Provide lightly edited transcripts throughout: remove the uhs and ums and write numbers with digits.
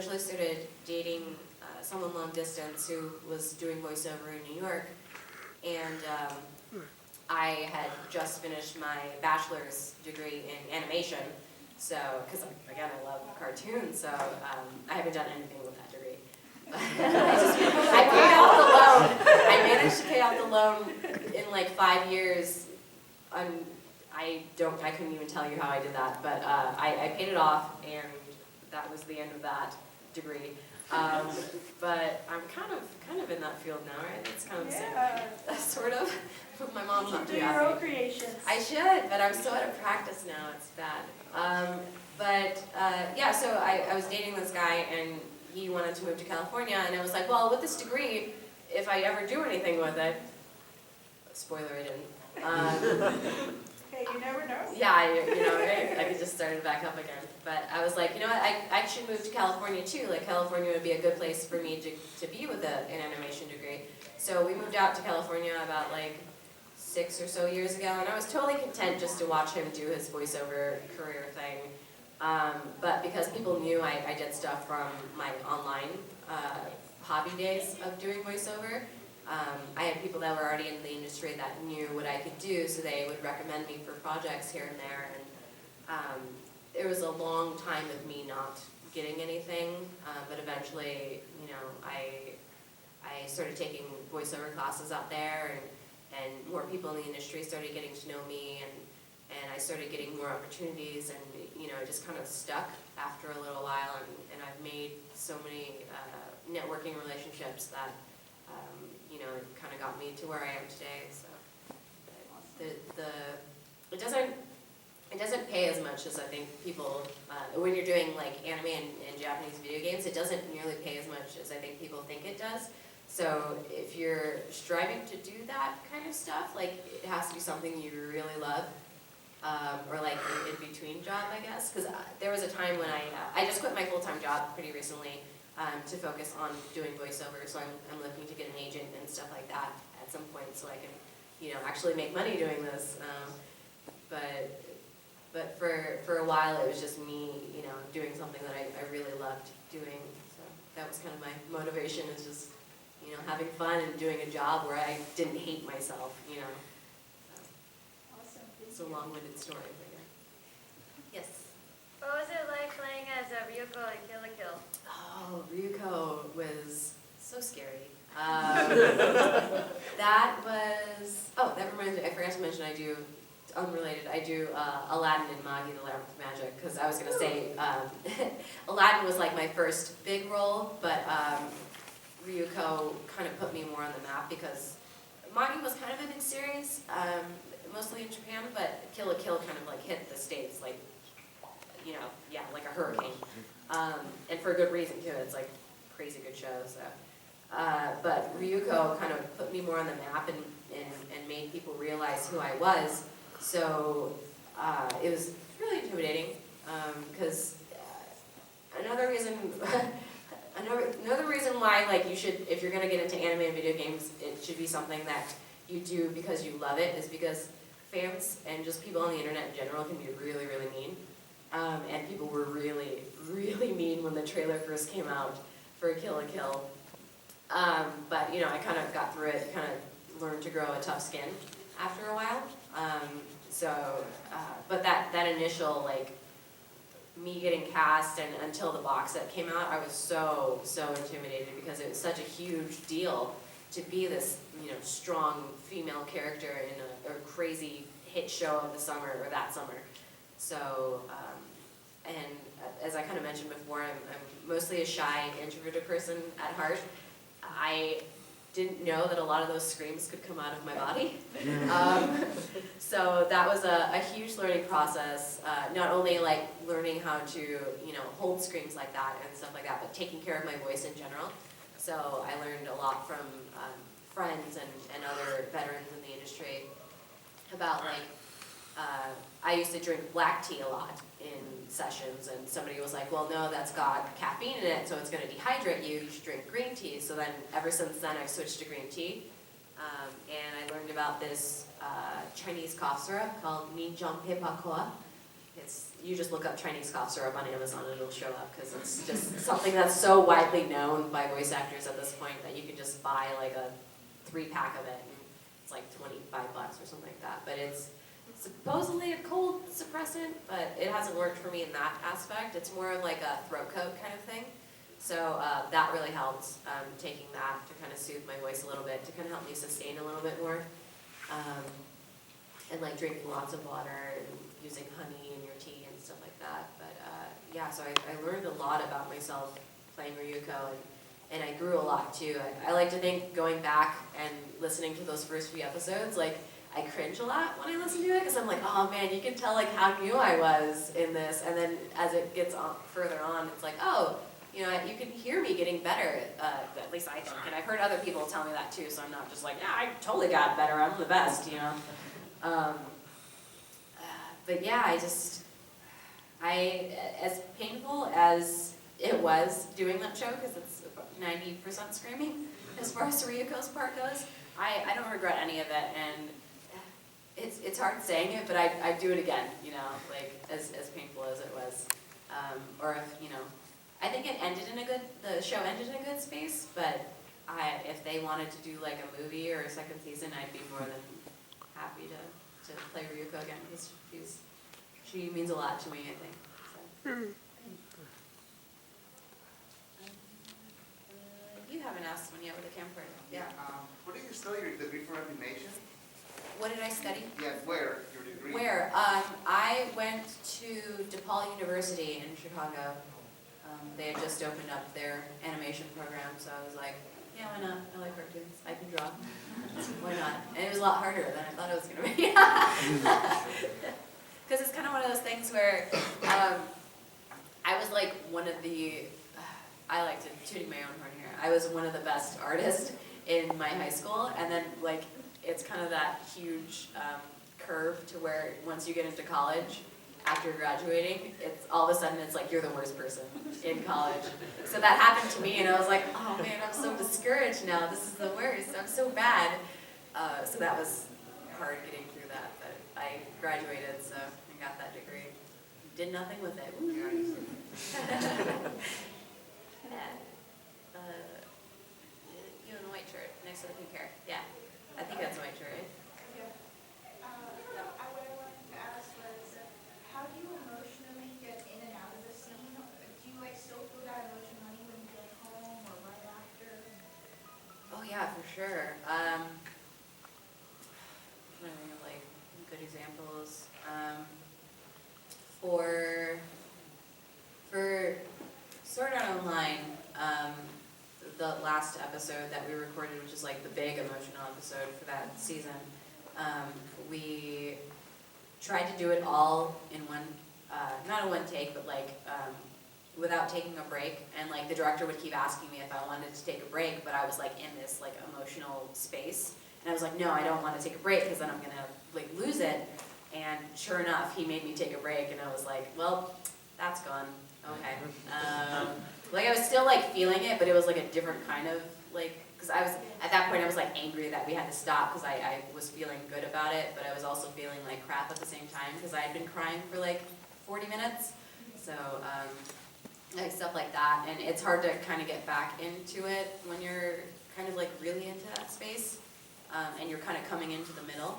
Actually started dating someone long distance who was doing voiceover in New York, and I had just finished my bachelor's degree in animation. So, because again, I love cartoons, so I haven't done anything with that degree. I paid off the loan. I managed to pay off the loan in like 5 years. I couldn't even tell you how I did that, but I paid it off, and that was the end of that degree. But I'm kind of in that field now, right? It's kind of the same, sort of. My mom's not too happy. Do your own creations. I should, but I'm so out of practice now. It's bad. Yeah. So I was dating this guy, and he wanted to move to California, and I was like, well, with this degree, if I ever do anything with it, spoiler, I didn't. Hey, you never know. Yeah, right? I could just start it back up again. But I was like, you know what, I should move to California too. Like, California would be a good place for me to be with an animation degree. So we moved out to California about like 6 or so years ago, and I was totally content just to watch him do his voiceover career thing. But because people knew I did stuff from my online hobby days of doing voiceover, I had people that were already in the industry that knew what I could do, so they would recommend me for projects here and there. And there was a long time of me not getting anything, but eventually, I started taking voiceover classes out there, and more people in the industry started getting to know me, and I started getting more opportunities, and it just kind of stuck after a little while, and I've made so many networking relationships that it kind of got me to where I am today. So it doesn't pay as much as I think people, when you're doing like anime and Japanese video games, it doesn't nearly pay as much as I think people think it does. So if you're striving to do that kind of stuff, like, it has to be something you really love, or like an in-between job, I guess. Because there was a time when I just quit my full-time job pretty recently to focus on doing voiceover. So I'm looking to get an agent and stuff like that at some point, so I can, actually make money doing this. But for a while, it was just me, doing something that I really loved doing. So that was kind of my motivation, is just, having fun and doing a job where I didn't hate myself, So Awesome. it's a long-winded story, but yeah. Yes? What was it like playing as a Ryuko in Kill la Kill? Oh, Ryuko was so scary. That reminds me, I forgot to mention unrelated, I do Aladdin and Magi, the Lamp of Magic, because I was going to say, Aladdin was like my first big role, but Ryuko kind of put me more on the map, because Magi was kind of a big series, mostly in Japan, but Kill la Kill kind of like hit the States, like, like a hurricane. And for a good reason too, it's like a crazy good show, so. But Ryuko kind of put me more on the map and made people realize who I was. So it was really intimidating, because another reason why, like, you should, if you're gonna get into anime and video games, it should be something that you do because you love it, is because fans and just people on the internet in general can be really, really mean. And people were really, really mean when the trailer first came out for Kill la Kill. But I kind of got through it, kind of learned to grow a tough skin after a while. But that initial, like, me getting cast and until the box set came out, I was so intimidated, because it was such a huge deal to be this, strong female character in a crazy hit show of the summer, or that summer. So, and as I kind of mentioned before, I'm mostly a shy, introverted person at heart. I didn't know that a lot of those screams could come out of my body. So that was a huge learning process, not only like learning how to, hold screams like that and stuff like that, but taking care of my voice in general. So I learned a lot from friends and other veterans in the industry about, like, I used to drink black tea a lot in sessions, and somebody was like, well, no, that's got caffeine in it, so it's going to dehydrate you, you should drink green tea. So then, ever since then, I've switched to green tea. And I learned about this Chinese cough syrup called Minjiang Peipa Koa. you just look up Chinese cough syrup on Amazon and it'll show up, because it's just something that's so widely known by voice actors at this point that you can just buy like a 3-pack of it, and it's like $25 or something like that. But it's supposedly a cold suppressant, but it hasn't worked for me in that aspect. It's more of like a throat coat kind of thing. So that really helps, taking that to kind of soothe my voice a little bit, to kind of help me sustain a little bit more. And like drinking lots of water and using honey in your tea and stuff like that. But yeah, so I learned a lot about myself playing Ryuko, and I grew a lot too. I like to think, going back and listening to those first few episodes, like I cringe a lot when I listen to it, because I'm like, oh man, you can tell like how new I was in this. And then as it gets further on, it's like, oh, you know, you can hear me getting better, at least I think. And I've heard other people tell me that too, so I'm not just like, yeah, I totally got better, I'm the best, you know. But yeah, as painful as it was doing that show, because it's 90% screaming as far as Ryuko's part goes, I don't regret any of it, and it's hard saying it, but I'd do it again, you know, like as painful as it was. Or if, you know, I think the show ended in a good space, but if they wanted to do like a movie or a second season, I'd be more than happy to play Ryuko again, because she means a lot to me, I think. So. You haven't asked one yet with a camcorder. Yeah. What did you study your degree for animation? What did I study? Yeah, where your degree? Where? I went to DePaul University in Chicago. They had just opened up their animation program, so I was like, yeah, why not? I like cartoons. I can draw. Why not? And it was a lot harder than I thought it was going to be. Because it's kind of one of those things where I was like one of the, I like to tooting my own horn here, I was one of the best artists in my high school, and then like it's kind of that huge curve to where once you get into college, after graduating, it's all of a sudden it's like you're the worst person in college. So that happened to me, and I was like, oh man, I'm so discouraged now. This is the worst. I'm so bad. So that was hard getting through that, but I graduated, so I got that degree. Did nothing with it. Ooh. You in the white shirt next to the pink hair. Yeah, I think that's a white shirt, right? What I wanted to ask was, how do you emotionally get in and out of the scene? Do you like still feel that emotionally when you get home or right after? Oh yeah, for sure. I'm trying to think of like good examples. For Sword Art Online, the last episode that we recorded, which is like the big emotional episode for that season, we tried to do it all in one, not in one take, but like without taking a break. And like the director would keep asking me if I wanted to take a break, but I was like in this like emotional space, and I was like, no, I don't want to take a break, because then I'm gonna like lose it. And sure enough, he made me take a break, and I was like, well, that's gone. Okay. Like I was still like feeling it, but it was like a different kind of like, because I was, at that point I was like angry that we had to stop, because I was feeling good about it, but I was also feeling like crap at the same time, because I had been crying for like 40 minutes. So like stuff like that, and it's hard to kind of get back into it when you're kind of like really into that space, and you're kind of coming into the middle.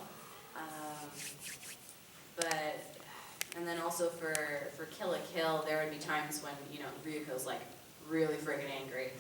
And then also for Kill la Kill, there would be times when, you know, Ryuko's like really friggin' angry,